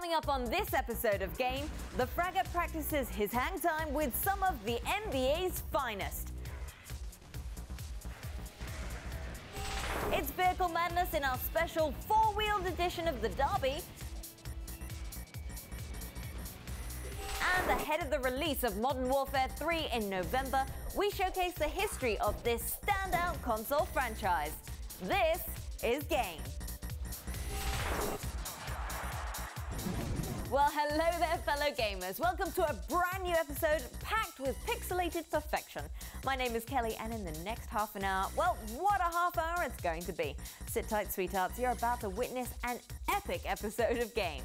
Coming up on this episode of Game, the Fraggot practices his hang time with some of the NBA's finest. It's Vehicle Madness in our special four-wheeled edition of the Derby. And ahead of the release of Modern Warfare 3 in November, we showcase the history of this standout console franchise. This is Game. Well, hello there, fellow gamers. Welcome to a brand new episode packed with pixelated perfection. My name is Kelly, and in the next half an hour, well, what a half hour it's going to be. Sit tight, sweethearts. You're about to witness an epic episode of Game.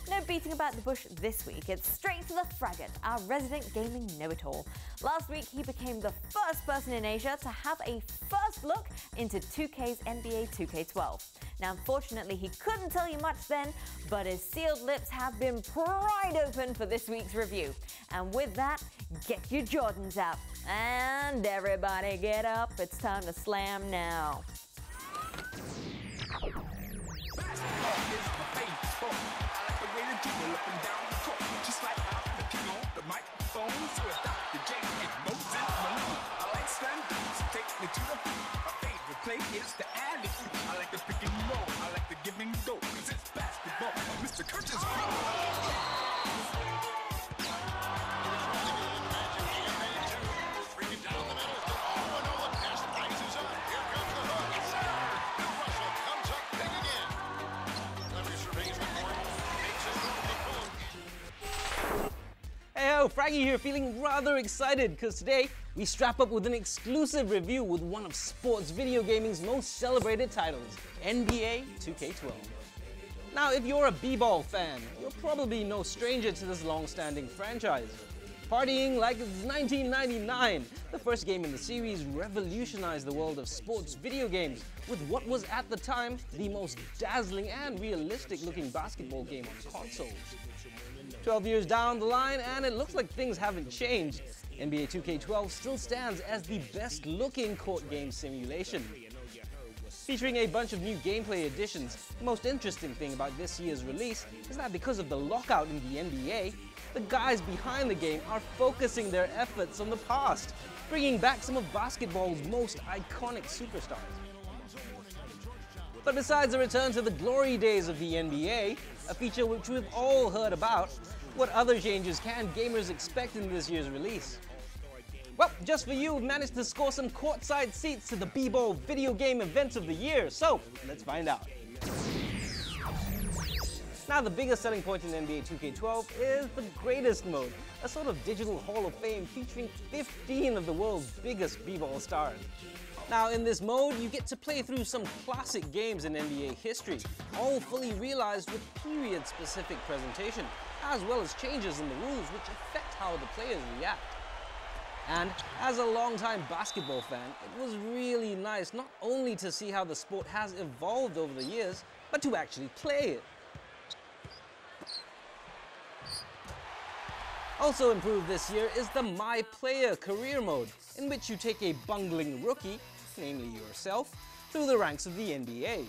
No beating about the bush this week. It's straight to the Fraggot, our resident gaming know-it-all. Last week, he became the first person in Asia to have a first look into 2K's NBA 2K12. Now, unfortunately, he couldn't tell you much then, but his sealed lips have been pried open for this week's review. And with that, get your Jordans out. And everybody get up. It's time to slam now. It's the alley. I like the pick and roll. I like the give and go. Cause it's basketball. Mr. Curtis. Hey ho, Fraggy here, feeling rather excited because today we strap up with an exclusive review with one of sports video gaming's most celebrated titles, NBA 2K12. Now, if you're a b-ball fan, you're probably no stranger to this long-standing franchise. Partying like it's 1999, the first game in the series revolutionized the world of sports video games with what was at the time the most dazzling and realistic-looking basketball game on consoles. 12 years down the line, and it looks like things haven't changed. NBA 2K12 still stands as the best-looking court game simulation. Featuring a bunch of new gameplay additions, the most interesting thing about this year's release is that because of the lockout in the NBA, the guys behind the game are focusing their efforts on the past, bringing back some of basketball's most iconic superstars. But besides a return to the glory days of the NBA, a feature which we've all heard about, what other changes can gamers expect in this year's release? Well, just for you, we've managed to score some courtside seats to the b-ball video game event of the year, so let's find out. Now, the biggest selling point in NBA 2K12 is the Greatest Mode, a sort of digital hall of fame featuring 15 of the world's biggest b-ball stars. Now, in this mode, you get to play through some classic games in NBA history, all fully realized with period-specific presentation, as well as changes in the rules which affect how the players react. And as a longtime basketball fan, it was really nice not only to see how the sport has evolved over the years, but to actually play it. Also improved this year is the My Player career mode, in which you take a bungling rookie, namely yourself, through the ranks of the NBA.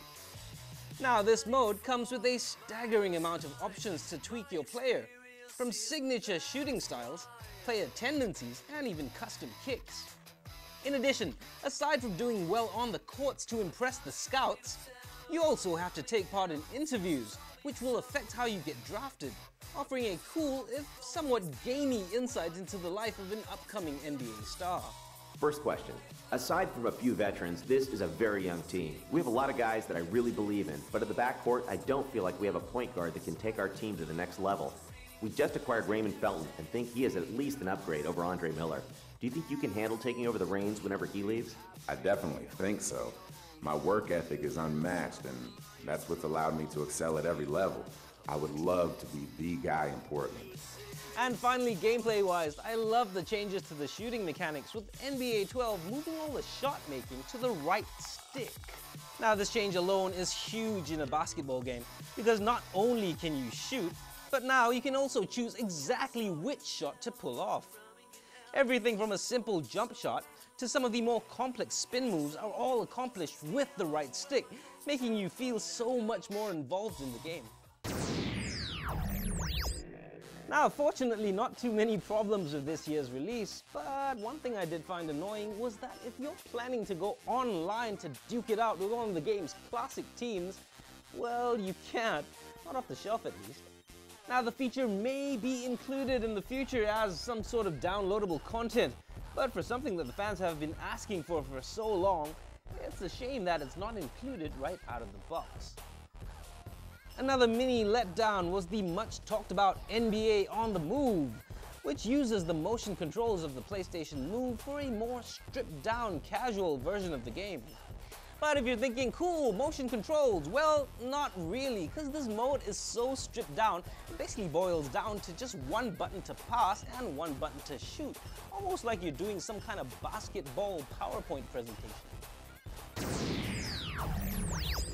Now, this mode comes with a staggering amount of options to tweak your player, from signature shooting styles, player tendencies, and even custom kicks. In addition, aside from doing well on the courts to impress the scouts, you also have to take part in interviews, which will affect how you get drafted, offering a cool, if somewhat gamey insight into the life of an upcoming NBA star. First question. Aside from a few veterans, this is a very young team. We have a lot of guys that I really believe in, but at the backcourt, I don't feel like we have a point guard that can take our team to the next level. We just acquired Raymond Felton and think he is at least an upgrade over Andre Miller. Do you think you can handle taking over the reins whenever he leaves? I definitely think so. My work ethic is unmatched, and that's what's allowed me to excel at every level. I would love to be the guy in Portland. And finally, gameplay-wise, I love the changes to the shooting mechanics, with NBA 12 moving all the shot making to the right stick. Now, this change alone is huge in a basketball game, because not only can you shoot, but now you can also choose exactly which shot to pull off. Everything from a simple jump shot to some of the more complex spin moves are all accomplished with the right stick, making you feel so much more involved in the game. Now, fortunately, not too many problems with this year's release, but one thing I did find annoying was that if you're planning to go online to duke it out with one of the game's classic teams, well, you can't. Not off the shelf, at least. Now, the feature may be included in the future as some sort of downloadable content, but for something that the fans have been asking for so long, it's a shame that it's not included right out of the box. Another mini letdown was the much talked about NBA On The Move, which uses the motion controls of the PlayStation Move for a more stripped down casual version of the game. But if you're thinking, cool, motion controls, well, not really, because this mode is so stripped down, it basically boils down to just one button to pass and one button to shoot, almost like you're doing some kind of basketball PowerPoint presentation.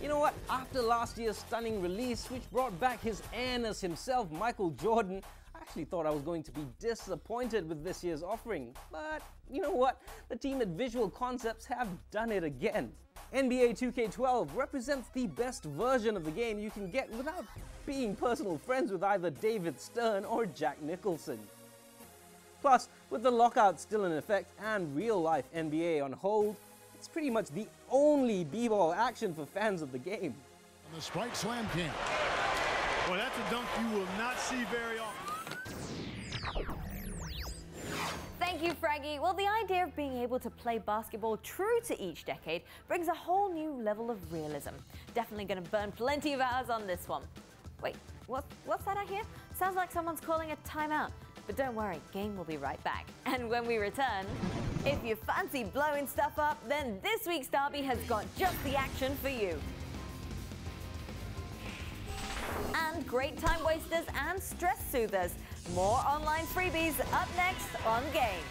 You know what, after last year's stunning release, which brought back his airness himself, Michael Jordan, I actually thought I was going to be disappointed with this year's offering. But you know what, the team at Visual Concepts have done it again. NBA 2K12 represents the best version of the game you can get without being personal friends with either David Stern or Jack Nicholson. Plus, with the lockout still in effect and real-life NBA on hold, it's pretty much the only b-ball action for fans of the game. On the Sprite Slam King. Well, that's a dunk you will not see very often. Thank you, Fraggy. Well, the idea of being able to play basketball true to each decade brings a whole new level of realism. Definitely going to burn plenty of hours on this one. Wait, what's that I hear? Sounds like someone's calling a timeout. But don't worry, game will be right back. And when we return, if you fancy blowing stuff up, then this week's derby has got just the action for you. And great time wasters and stress soothers. More online freebies up next on Game.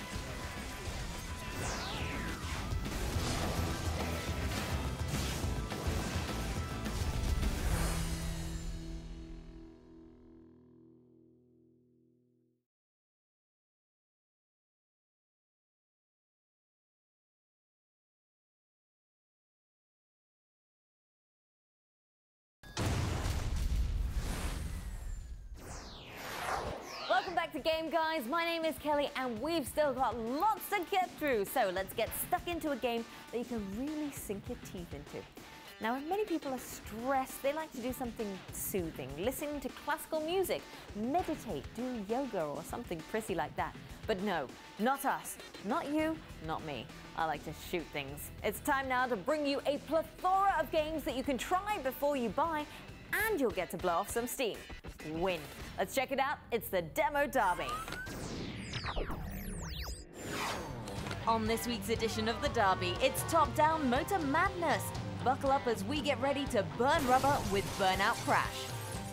Welcome back to Game, guys. My name is Kelly, and we've still got lots to get through. So let's get stuck into a game that you can really sink your teeth into. Now, if many people are stressed, they like to do something soothing, listen to classical music, meditate, do yoga or something pretty like that. But no, not us, not you, not me. I like to shoot things. It's time now to bring you a plethora of games that you can try before you buy, and you'll get to blow off some steam. Win. Let's check it out. It's the Demo Derby. On this week's edition of the Derby, it's top-down Motor Madness. Buckle up as we get ready to burn rubber with Burnout Crash.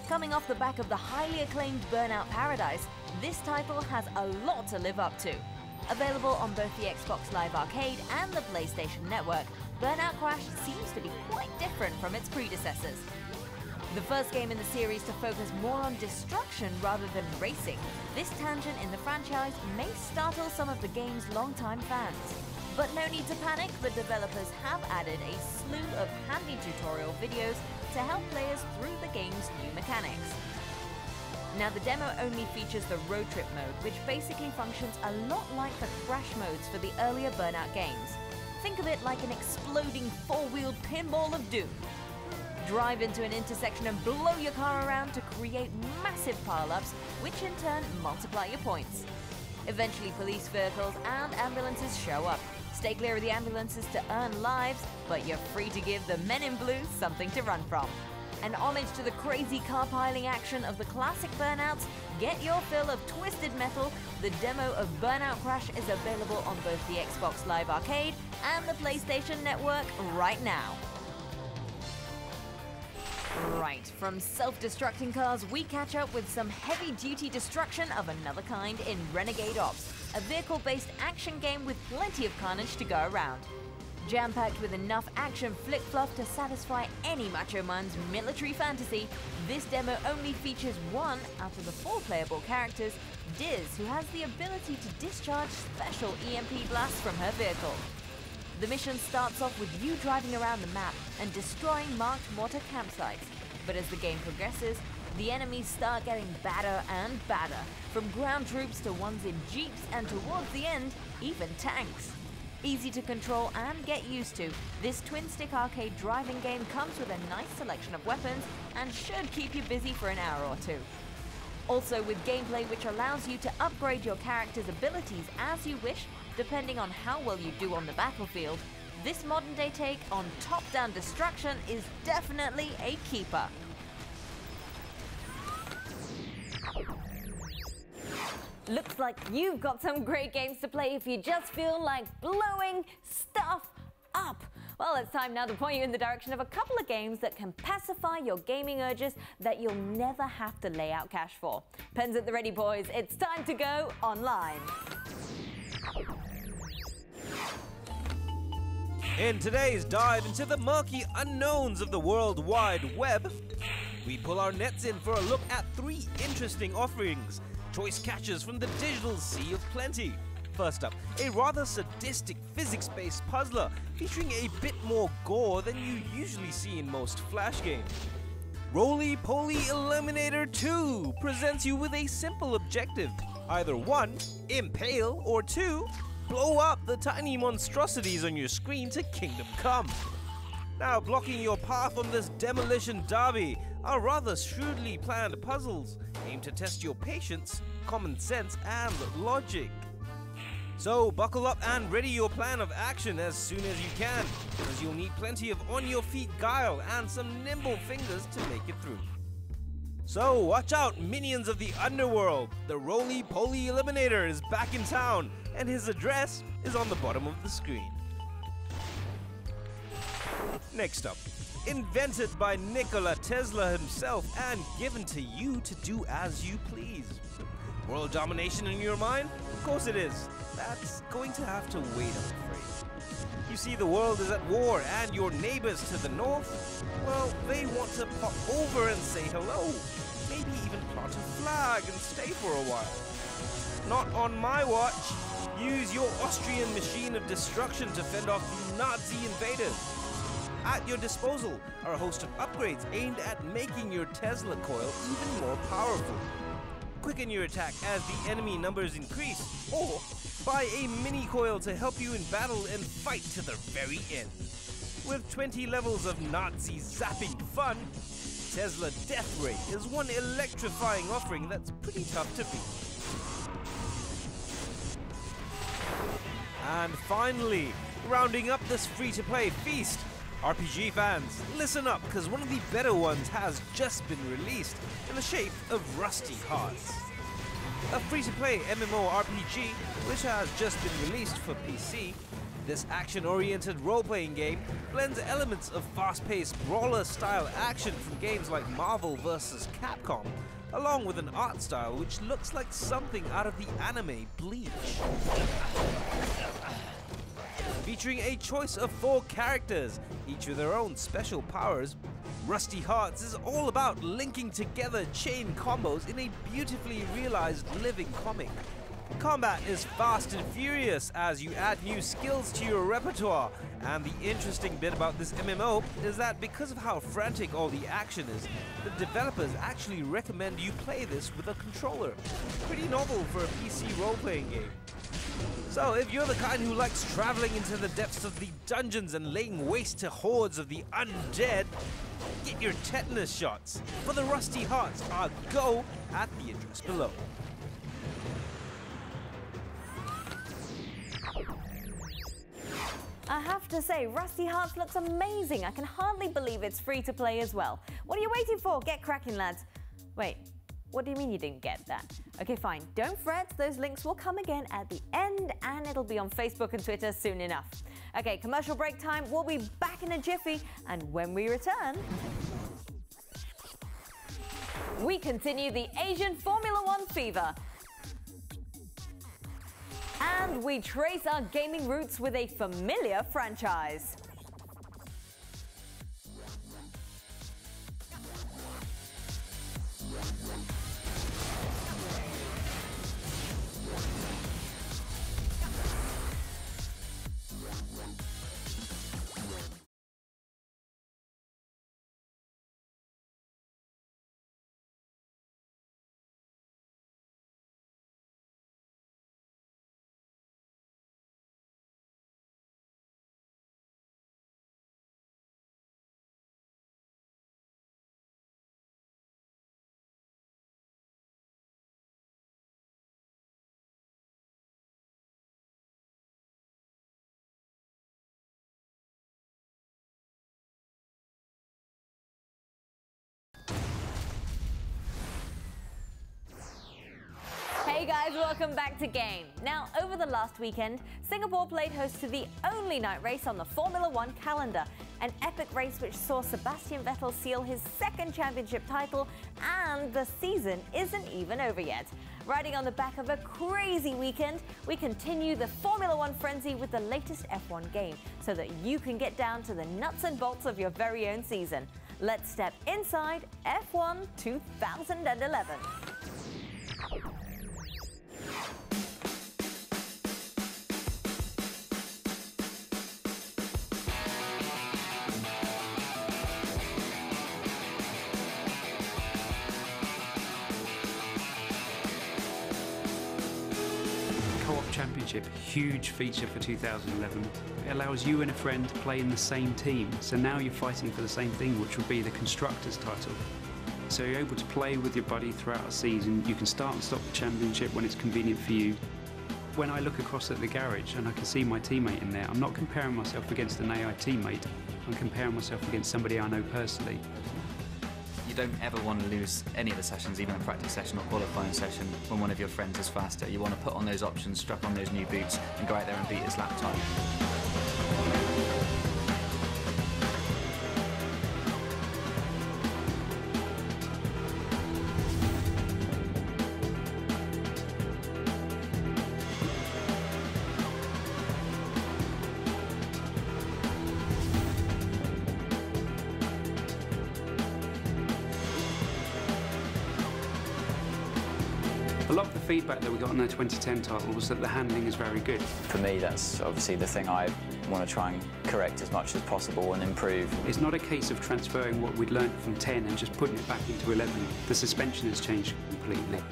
Coming off the back of the highly acclaimed Burnout Paradise, this title has a lot to live up to. Available on both the Xbox Live Arcade and the PlayStation Network, Burnout Crash seems to be quite different from its predecessors. The first game in the series to focus more on destruction rather than racing, this tangent in the franchise may startle some of the game's longtime fans. But no need to panic, the developers have added a slew of handy tutorial videos to help players through the game's new mechanics. Now, the demo only features the road trip mode, which basically functions a lot like the crash modes for the earlier Burnout games. Think of it like an exploding four-wheeled pinball of doom. Drive into an intersection and blow your car around to create massive pile-ups, which in turn multiply your points. Eventually, police vehicles and ambulances show up. Stay clear of the ambulances to earn lives, but you're free to give the men in blue something to run from. An homage to the crazy car piling action of the classic Burnouts, get your fill of twisted metal. The demo of Burnout Crash is available on both the Xbox Live Arcade and the PlayStation Network right now. Right, from self-destructing cars, we catch up with some heavy-duty destruction of another kind in Renegade Ops, a vehicle-based action game with plenty of carnage to go around. Jam-packed with enough action flick-fluff to satisfy any macho man's military fantasy, this demo only features one out of the 4 playable characters, Diz, who has the ability to discharge special EMP blasts from her vehicle. The mission starts off with you driving around the map and destroying marked mortar campsites, but as the game progresses, the enemies start getting badder and badder, from ground troops to ones in jeeps and towards the end, even tanks. Easy to control and get used to, this twin-stick arcade driving game comes with a nice selection of weapons and should keep you busy for an hour or two. Also with gameplay which allows you to upgrade your character's abilities as you wish, depending on how well you do on the battlefield, this modern-day take on top-down destruction is definitely a keeper. Looks like you've got some great games to play if you just feel like blowing stuff up. Well, it's time now to point you in the direction of a couple of games that can pacify your gaming urges that you'll never have to lay out cash for. Pens at the ready, boys. It's time to go online. In today's dive into the murky unknowns of the World Wide Web, we pull our nets in for a look at 3 interesting offerings, choice catches from the digital sea of plenty. First up, a rather sadistic physics-based puzzler featuring a bit more gore than you usually see in most Flash games. Roly Poly Eliminator 2 presents you with a simple objective. Either 1, impale, or 2, blow up the tiny monstrosities on your screen to Kingdom Come. Now blocking your path on this demolition derby are rather shrewdly planned puzzles aimed to test your patience, common sense, and logic. So buckle up and ready your plan of action as soon as you can, because you'll need plenty of on-your-feet guile and some nimble fingers to make it through. So watch out, minions of the underworld! The Roly Poly Eliminator is back in town, and his address is on the bottom of the screen. Next up, invented by Nikola Tesla himself and given to you to do as you please. World domination in your mind? Of course it is. That's going to have to wait, I'm afraid. You see, the world is at war, and your neighbors to the north, well, they want to pop over and say hello. Maybe even plant a flag and stay for a while. Not on my watch. Use your Austrian machine of destruction to fend off the Nazi invaders. At your disposal are a host of upgrades aimed at making your Tesla coil even more powerful. Quicken your attack as the enemy numbers increase, or buy a mini coil to help you in battle and fight to the very end. With 20 levels of Nazi zapping fun, Tesla Death Ray is one electrifying offering that's pretty tough to beat. And finally, rounding up this free-to-play feast, RPG fans, listen up, because one of the better ones has just been released in the shape of Rusty Hearts. A free-to-play MMORPG which has just been released for PC. This action-oriented role-playing game blends elements of fast-paced brawler-style action from games like Marvel vs. Capcom, along with an art style which looks like something out of the anime Bleach. Featuring a choice of 4 characters, each with their own special powers, Rusty Hearts is all about linking together chain combos in a beautifully realized living comic. Combat is fast and furious as you add new skills to your repertoire, and the interesting bit about this MMO is that because of how frantic all the action is, the developers actually recommend you play this with a controller. Pretty novel for a PC role-playing game. So if you're the kind who likes traveling into the depths of the dungeons and laying waste to hordes of the undead, get your tetanus shots, for the Rusty Hearts are go at the address below. I have to say, Rusty Hearts looks amazing. I can hardly believe it's free to play as well. What are you waiting for? Get cracking, lads. Wait, what do you mean you didn't get that? Okay, fine. Don't fret. Those links will come again at the end, and it'll be on Facebook and Twitter soon enough. Okay, commercial break time. We'll be back in a jiffy, and when we return, we continue the Asian Formula One fever. And we trace our gaming roots with a familiar franchise. welcome back to Game. Now, over the last weekend, Singapore played host to the only night race on the Formula One calendar. An epic race which saw Sebastian Vettel seal his second championship title, and the season isn't even over yet. Riding on the back of a crazy weekend, we continue the Formula One frenzy with the latest F1 game, so that you can get down to the nuts and bolts of your very own season. Let's step inside F1 2011. Championship, huge feature for 2011. It allows you and a friend to play in the same team, so now you're fighting for the same thing, which would be the Constructors title. So you're able to play with your buddy throughout a season. You can start and stop the championship when it's convenient for you. When I look across at the garage and I can see my teammate in there, I'm not comparing myself against an AI teammate, I'm comparing myself against somebody I know personally. You don't ever want to lose any of the sessions, even a practice session or qualifying session, when one of your friends is faster. You want to put on those options, strap on those new boots, and go out there and beat his lap time. A lot of the feedback that we got on the 2010 title was that the handling is very good. For me, that's obviously the thing I want to try and correct as much as possible and improve. It's not a case of transferring what we'd learned from 10 and just putting it back into 11. The suspension has changed completely.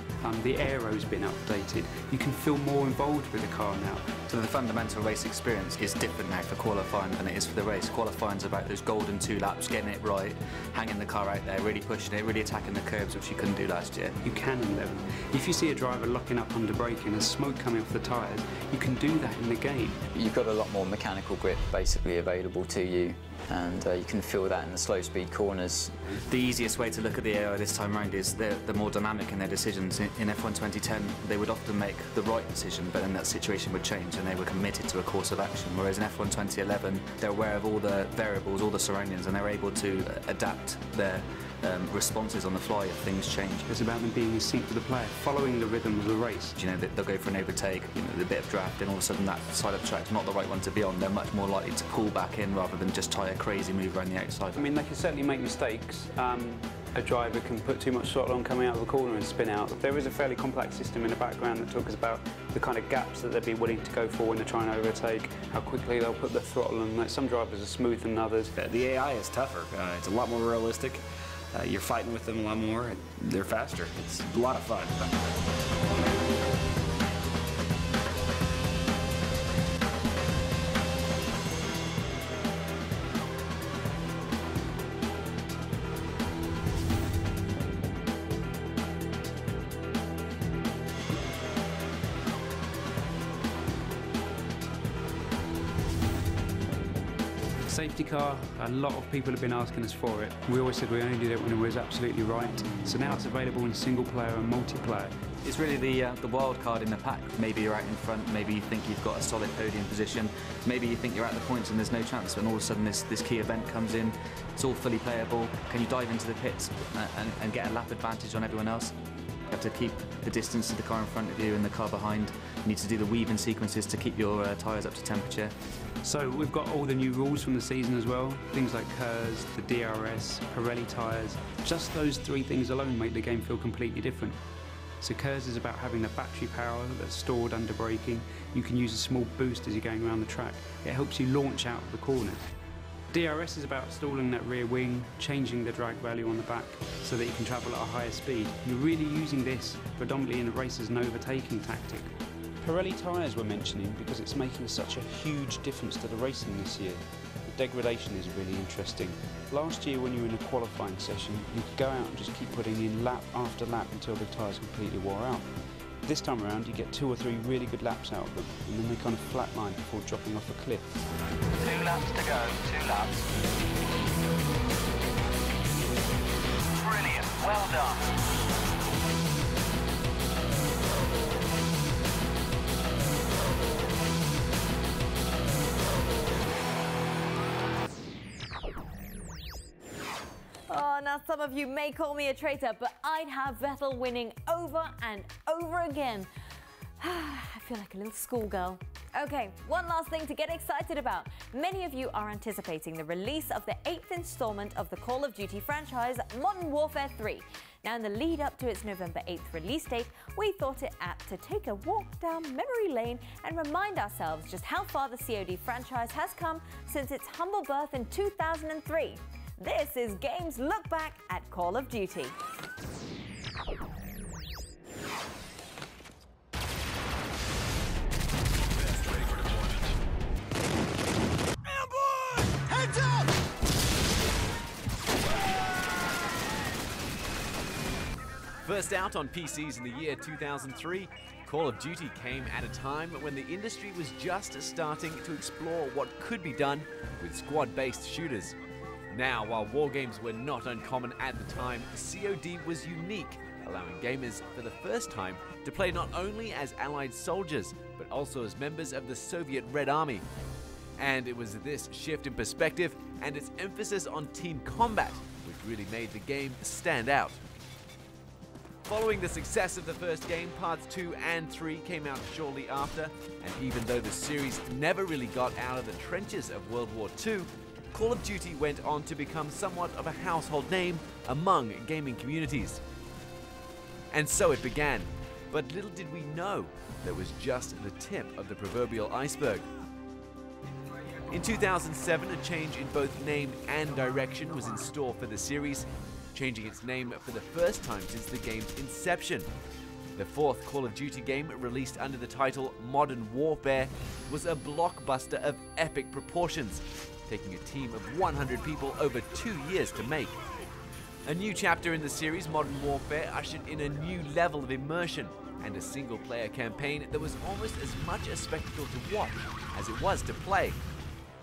The aero's been updated. You can feel more involved with the car now. So the fundamental race experience is different now for qualifying than it is for the race. Qualifying's about those golden 2 laps, getting it right, hanging the car out there, really pushing it, really attacking the curbs, which you couldn't do last year. You can in 11. If you see a driver locking up under braking and smoke coming off the tyres, you can do that in the game. You've got a lot more mechanical grip basically available to you, and you can feel that in the slow speed corners. The easiest way to look at the aero this time round is they're more dynamic in their decisions. In F1 2010, they would often make the right decision, but then that situation would change and they were committed to a course of action. Whereas in F1 2011, they're aware of all the variables, all the surroundings, and they're able to adapt their responses on the fly if things change. It's about them being in sync with the player, following the rhythm of the race. You know, they'll go for an overtake, you know, a bit of draft, and all of a sudden that side of the track's not the right one to be on. They're much more likely to pull back in rather than just try a crazy move around the outside. I mean, they can certainly make mistakes. A driver can put too much throttle on coming out of a corner and spin out. There is a fairly complex system in the background that talks about the kind of gaps that they'd be willing to go for when they're trying to overtake, how quickly they'll put the throttle on. Some drivers are smoother than others. The AI is tougher. It's a lot more realistic. You're fighting with them a lot more, and they're faster. It's a lot of fun. Safety car, a lot of people have been asking us for it. We always said we only did it when it was absolutely right. So now it's available in single player and multiplayer. It's really the wild card in the pack. Maybe you're out in front, maybe you think you've got a solid podium position, maybe you think you're at the points and there's no chance, and all of a sudden this key event comes in, it's all fully playable. Can you dive into the pits and get a lap advantage on everyone else? You have to keep the distance to the car in front of you and the car behind. You need to do the weaving sequences to keep your tyres up to temperature. So we've got all the new rules from the season as well, things like KERS, the DRS, Pirelli tyres. Just those 3 things alone make the game feel completely different. So KERS is about having the battery power that's stored under braking. You can use a small boost as you're going around the track. It helps you launch out of the corners. DRS is about stalling that rear wing, changing the drag value on the back so that you can travel at a higher speed. You're really using this predominantly in the race as an overtaking tactic. Pirelli tyres we're mentioning because it's making such a huge difference to the racing this year. The degradation is really interesting. Last year when you were in a qualifying session, you could go out and just keep putting in lap after lap until the tyres completely wore out. This time around you get 2 or 3 really good laps out of them, and then they kind of flatline before dropping off a cliff. 2 laps to go, 2 laps. Brilliant, well done. Now, some of you may call me a traitor, but I'd have Vettel winning over and over again. I feel like a little schoolgirl. Okay, one last thing to get excited about. Many of you are anticipating the release of the 8th installment of the Call of Duty franchise, Modern Warfare 3. Now, in the lead up to its November 8th release date, we thought it apt to take a walk down memory lane and remind ourselves just how far the COD franchise has come since its humble birth in 2003. This is Games Look Back at Call of Duty. First out on PCs in the year 2003, Call of Duty came at a time when the industry was just starting to explore what could be done with squad-based shooters. Now, while war games were not uncommon at the time, COD was unique, allowing gamers for the first time to play not only as Allied soldiers, but also as members of the Soviet Red Army. And it was this shift in perspective and its emphasis on team combat which really made the game stand out. Following the success of the first game, parts 2 and 3 came out shortly after, and even though the series never really got out of the trenches of World War II, Call of Duty went on to become somewhat of a household name among gaming communities. And so it began, but little did we know that was just the tip of the proverbial iceberg. In 2007, a change in both name and direction was in store for the series, changing its name for the first time since the game's inception. The fourth Call of Duty game, released under the title Modern Warfare, was a blockbuster of epic proportions, taking a team of 100 people over 2 years to make. A new chapter in the series, Modern Warfare, ushered in a new level of immersion and a single-player campaign that was almost as much a spectacle to watch as it was to play.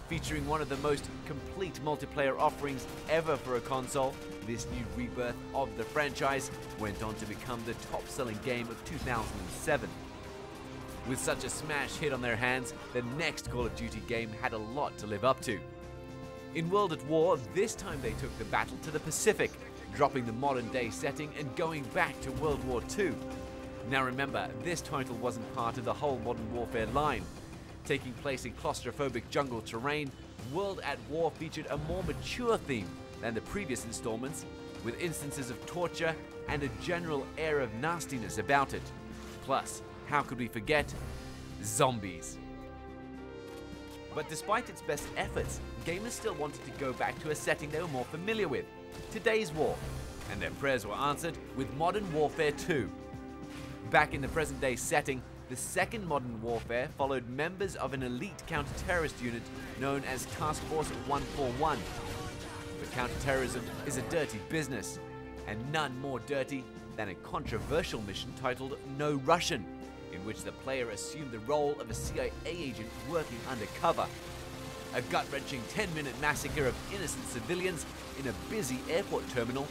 Featuring one of the most complete multiplayer offerings ever for a console, this new rebirth of the franchise went on to become the top-selling game of 2007. With such a smash hit on their hands, the next Call of Duty game had a lot to live up to. In World at War, this time they took the battle to the Pacific, dropping the modern-day setting and going back to World War II. Now remember, this title wasn't part of the whole Modern Warfare line. Taking place in claustrophobic jungle terrain, World at War featured a more mature theme than the previous installments, with instances of torture and a general air of nastiness about it. Plus, how could we forget zombies? But despite its best efforts, gamers still wanted to go back to a setting they were more familiar with, today's war, and their prayers were answered with Modern Warfare 2. Back in the present-day setting, the second Modern Warfare followed members of an elite counter-terrorist unit known as Task Force 141. But counter-terrorism is a dirty business, and none more dirty than a controversial mission titled No Russian, in which the player assumed the role of a CIA agent working undercover. A gut-wrenching 10-minute massacre of innocent civilians in a busy airport terminal,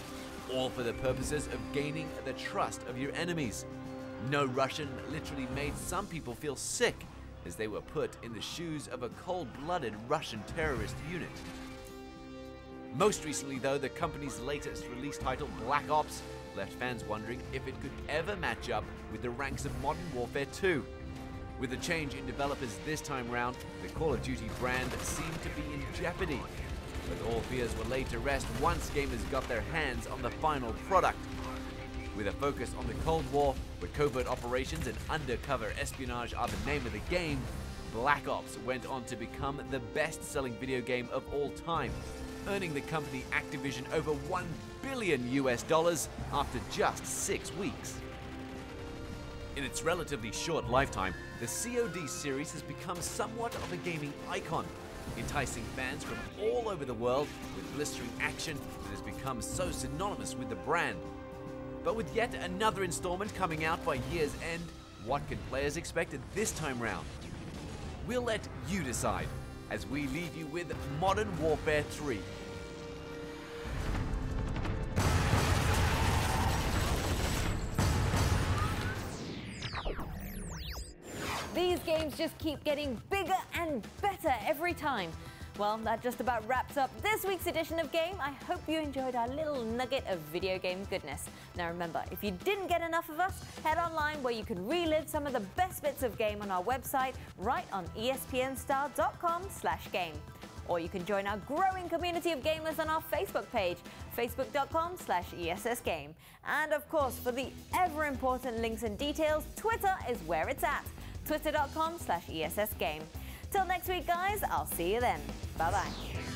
all for the purposes of gaining the trust of your enemies. No Russian literally made some people feel sick as they were put in the shoes of a cold-blooded Russian terrorist unit. Most recently though, the company's latest release title, Black Ops, left fans wondering if it could ever match up with the ranks of Modern Warfare 2. With a change in developers this time round, the Call of Duty brand seemed to be in jeopardy. But all fears were laid to rest once gamers got their hands on the final product. With a focus on the Cold War, where covert operations and undercover espionage are the name of the game, Black Ops went on to become the best-selling video game of all time, earning the company Activision over $1 billion after just 6 weeks. In its relatively short lifetime, the COD series has become somewhat of a gaming icon, enticing fans from all over the world with blistering action that has become so synonymous with the brand. But with yet another installment coming out by year's end, what can players expect at this time round? We'll let you decide as we leave you with Modern Warfare 3. These games just keep getting bigger and better every time. Well, that just about wraps up this week's edition of Game. I hope you enjoyed our little nugget of video game goodness. Now remember, if you didn't get enough of us, head online where you can relive some of the best bits of game on our website, right on espnstar.com/game. Or you can join our growing community of gamers on our Facebook page, facebook.com/ESSGame. And of course, for the ever-important links and details, Twitter is where it's at, twitter.com/ESSGame. Till next week, guys, I'll see you then. Bye-bye.